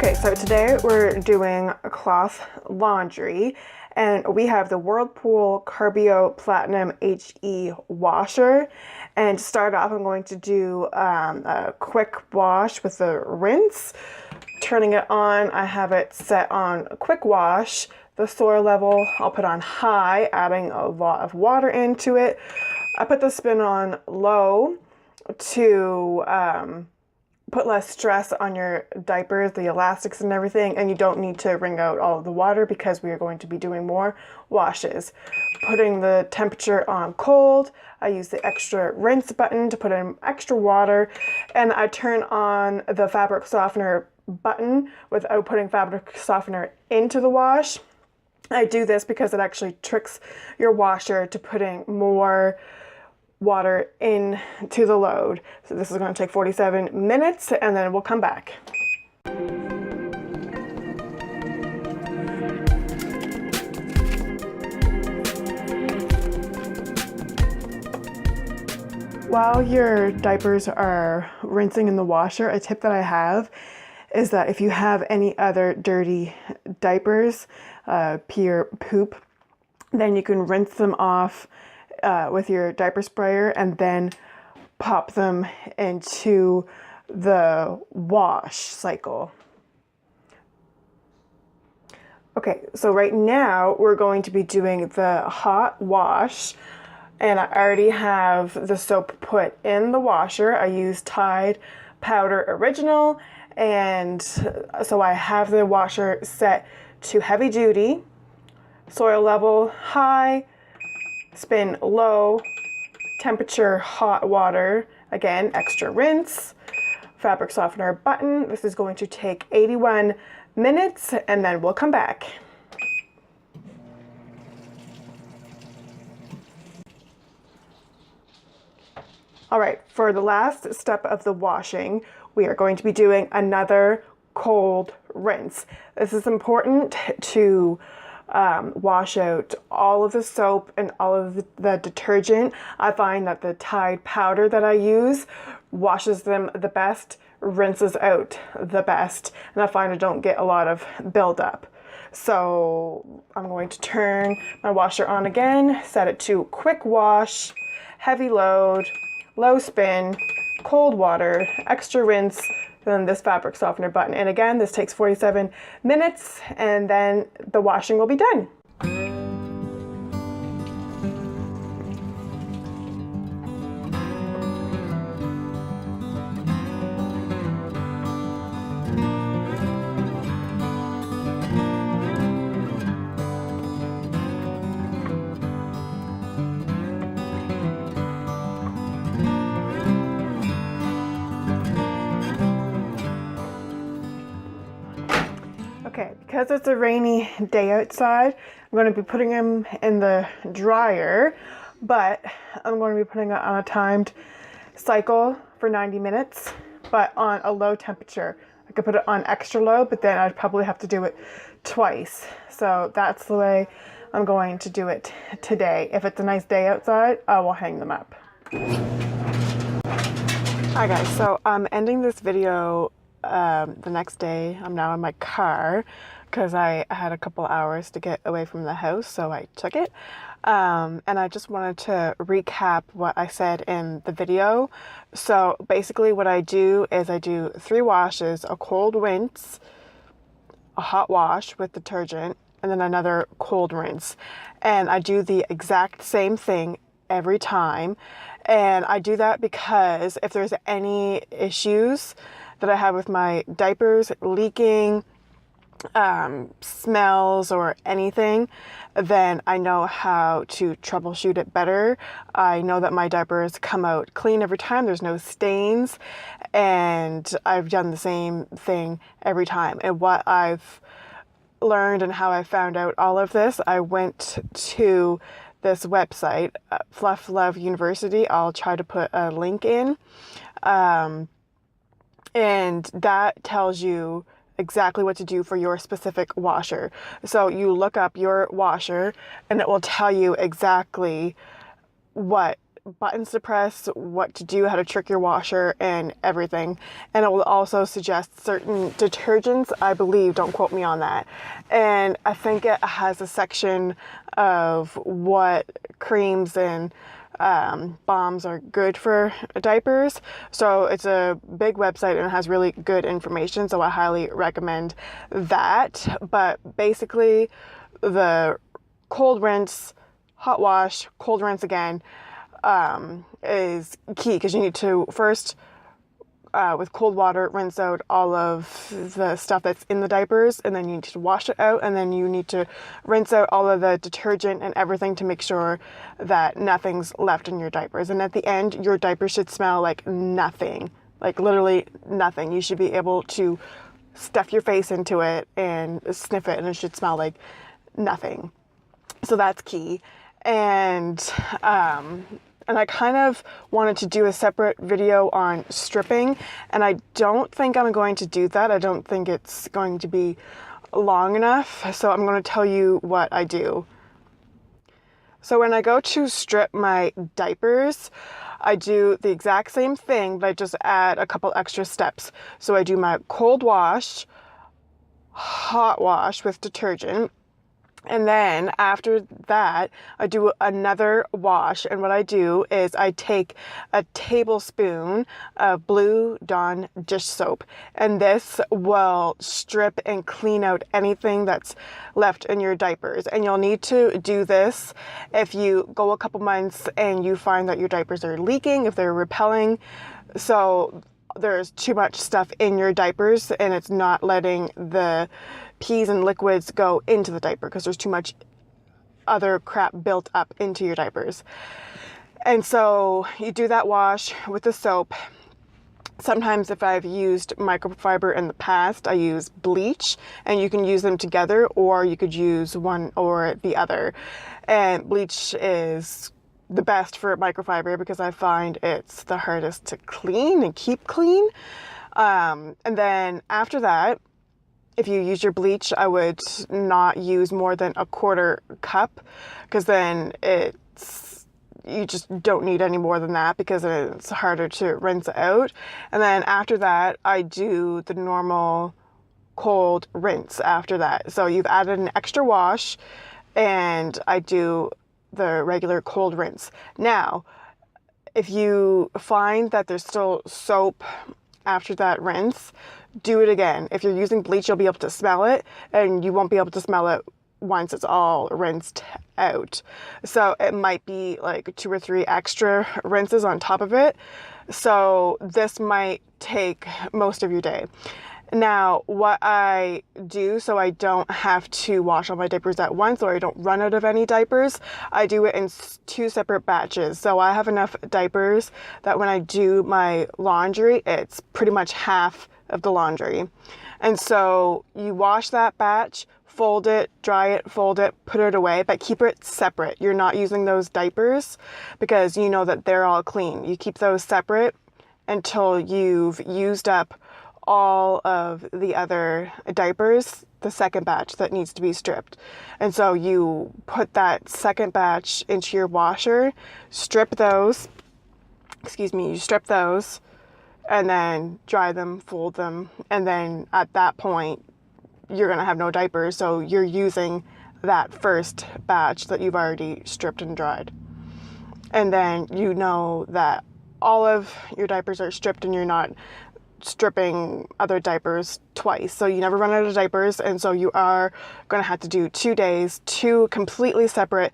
Okay, so today we're doing cloth laundry, and we have the Whirlpool Carbio Platinum HE washer. And to start off, I'm going to do a quick wash with a rinse. Turning it on, I have it set on quick wash. The soil level I'll put on high, adding a lot of water into it. I put the spin on low to put less stress on your diapers, the elastics and everything, and you don't need to wring out all of the water because we are going to be doing more washes. Putting the temperature on cold, I use the extra rinse button to put in extra water, and I turn on the fabric softener button without putting fabric softener into the wash. I do this because it actually tricks your washer to putting more water into the load. So this is going to take 47 minutes and then we'll come back. While your diapers are rinsing in the washer, a tip that I have is that if you have any other dirty diapers, pee or poop, then you can rinse them off with your diaper sprayer and then pop them into the wash cycle. Okay, so right now we're going to be doing the hot wash, and I already have the soap put in the washer. I use Tide Powder Original, and so I have the washer set to heavy duty, soil level high, spin low, temperature hot water, again extra rinse, fabric softener button. This is going to take 81 minutes and then we'll come back. All right, for the last step of the washing, we are going to be doing another cold rinse. This is important to wash out all of the soap and all of the detergent. I find that the Tide powder that I use washes them the best, rinses out the best, and I find I don't get a lot of buildup. So I'm going to turn my washer on again, set it to quick wash, heavy load, low spin, cold water, extra rinse, then this fabric softener button. And again, this takes 47 minutes and then the washing will be done. Okay, because it's a rainy day outside, I'm going to be putting them in the dryer, but I'm going to be putting it on a timed cycle for 90 minutes, but on a low temperature. I could put it on extra low, but then I'd probably have to do it twice. So that's the way I'm going to do it today. If it's a nice day outside, I will hang them up. Hi guys, so I'm ending this video the next day. I'm now in my car because I had a couple hours to get away from the house, so I took it. And I just wanted to recap what I said in the video. So basically what I do is I do 3 washes, a cold rinse, a hot wash with detergent, and then another cold rinse. And I do the exact same thing every time. And I do that because if there's any issues that I have with my diapers leaking, smells or anything, then I know how to troubleshoot it better. I know that my diapers come out clean every time. There's no stains, and I've done the same thing every time. And what I've learned and how I found out all of this, I went to this website, Fluff Love University. I'll try to put a link in. And that tells you exactly what to do for your specific washer. So you look up your washer and it will tell you exactly what buttons to press, what to do, how to trick your washer, and everything. And it will also suggest certain detergents, I believe, don't quote me on that. And I think it has a section of what creams and balms are good for diapers. So it's a big website and it has really good information, so I highly recommend that. But basically, the cold rinse, hot wash, cold rinse again is key, because you need to first with cold water rinse out all of the stuff that's in the diapers, and then you need to wash it out, and then you need to rinse out all of the detergent and everything to make sure that nothing's left in your diapers. And at the end, your diaper should smell like nothing, like literally nothing. You should be able to stuff your face into it and sniff it, and it should smell like nothing. So that's key. And I kind of wanted to do a separate video on stripping, and I don't think I'm going to do that. I don't think it's going to be long enough, so I'm going to tell you what I do. So when I go to strip my diapers, I do the exact same thing, but I just add a couple extra steps. So I do my cold wash, hot wash with detergent, and then after that, I do another wash. And what I do is I take a tablespoon of Blue Dawn dish soap, and this will strip and clean out anything that's left in your diapers. And you'll need to do this if you go a couple months and you find that your diapers are leaking, if they're repelling. So there's too much stuff in your diapers and it's not letting the peas and liquids go into the diaper because there's too much other crap built up into your diapers. And so you do that wash with the soap. Sometimes if I've used microfiber in the past, I use bleach, and you can use them together, or you could use one or the other. And bleach is the best for microfiber because I find it's the hardest to clean and keep clean. And then after that, if you use your bleach, I would not use more than a quarter cup, because then you just don't need any more than that because it's harder to rinse out. And then after that, I do the normal cold rinse after that. So you've added an extra wash, and I do the regular cold rinse. Now, if you find that there's still soap after that rinse, do it again. If you're using bleach, you'll be able to smell it, and you won't be able to smell it once it's all rinsed out. So it might be like 2 or 3 extra rinses on top of it. So this might take most of your day. Now, what I do so I don't have to wash all my diapers at once, or I don't run out of any diapers, I do it in 2 separate batches. So I have enough diapers that when I do my laundry, it's pretty much half of the laundry. And so you wash that batch, fold it, dry it, fold it, put it away, but keep it separate. You're not using those diapers because you know that they're all clean. You keep those separate until you've used up all of the other diapers, the second batch that needs to be stripped. And so you put that second batch into your washer, strip those, you strip those, and then dry them, fold them, and then at that point, you're gonna have no diapers, so you're using that first batch that you've already stripped and dried. And then you know that all of your diapers are stripped and you're not stripping other diapers twice. So you never run out of diapers, and so you are gonna have to do 2 days, 2 completely separate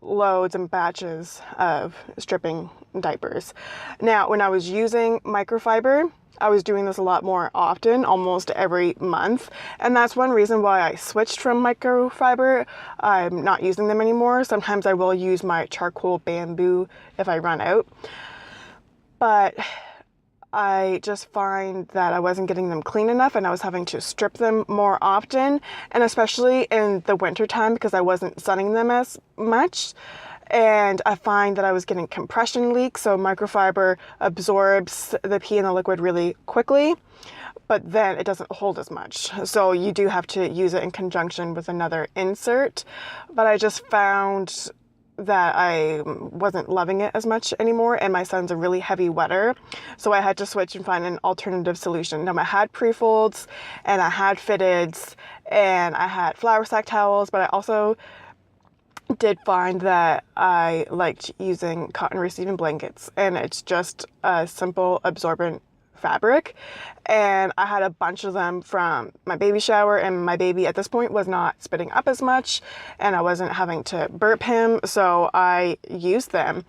loads and batches of stripping diapers. Now, when I was using microfiber, I was doing this a lot more often, almost every month. And that's one reason why I switched from microfiber. I'm not using them anymore. Sometimes I will use my charcoal bamboo if I run out. But I just find that I wasn't getting them clean enough, and I was having to strip them more often, and especially in the winter time because I wasn't sunning them as much. And I find that I was getting compression leaks, so microfiber absorbs the pee and the liquid really quickly, but then it doesn't hold as much. So you do have to use it in conjunction with another insert. But I just found that I wasn't loving it as much anymore, and my son's a really heavy wetter, so I had to switch and find an alternative solution. Now I had pre-folds and I had fitteds and I had flour sack towels, but I also did find that I liked using cotton receiving blankets, and it's just a simple absorbent fabric, and I had a bunch of them from my baby shower, and my baby at this point was not spitting up as much and I wasn't having to burp him, so I used them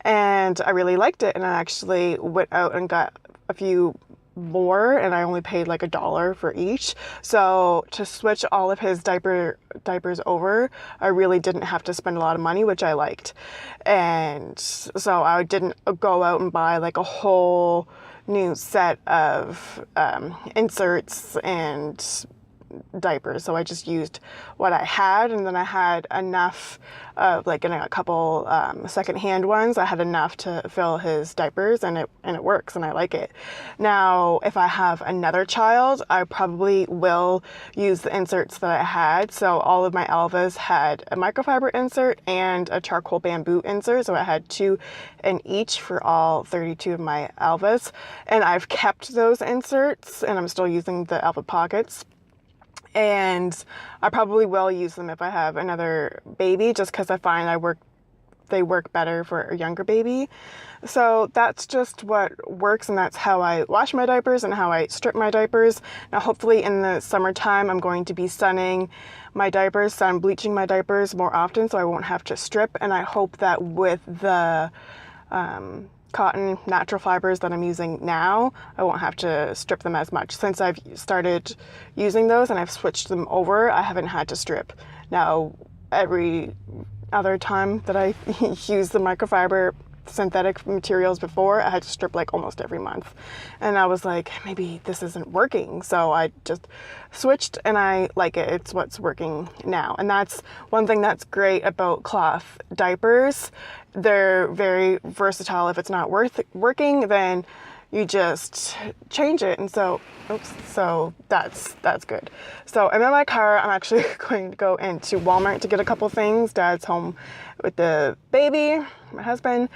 and I really liked it. And I actually went out and got a few more, and I only paid like $1 for each. So to switch all of his diapers over, I really didn't have to spend a lot of money, which I liked. And so I didn't go out and buy like a whole new set of inserts and diapers. So I just used what I had, and then I had enough of like getting a couple secondhand ones. I had enough to fill his diapers, and it works, and I like it. Now, if I have another child, I probably will use the inserts that I had. So all of my Elvas had a microfiber insert and a charcoal bamboo insert. So I had 2 in each for all 32 of my Elvas, and I've kept those inserts, and I'm still using the Elva pockets. And I probably will use them if I have another baby, just because I find they work better for a younger baby. So that's just what works, and that's how I wash my diapers and how I strip my diapers. Now hopefully in the summertime I'm going to be sun bleaching my diapers more often, so I won't have to strip. And I hope that with the cotton natural fibers that I'm using now, I won't have to strip them as much. Since I've started using those and I've switched them over, I haven't had to strip. Now, every other time that I used the microfiber synthetic materials before, I had to strip like almost every month. And I was like, maybe this isn't working. So I just switched, and I like it. It's what's working now. And that's one thing that's great about cloth diapers. They're very versatile. If it's not working, then you just change it. And so that's good. So I'm in my car. I'm actually going to go into Walmart to get a couple things. Dad's home with the baby, my husband.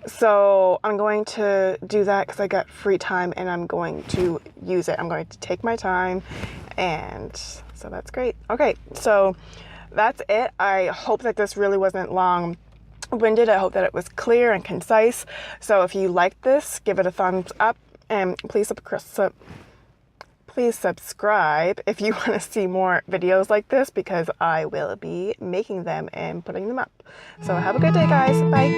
So I'm going to do that because I got free time, and I'm going to use it. I'm going to take my time, and so that's great. Okay, so that's it. I hope that this really wasn't long-winded. I hope that it was clear and concise. So if you liked this, give it a thumbs up, and please subscribe if you want to see more videos like this, because I will be making them and putting them up. So have a good day, guys. Bye.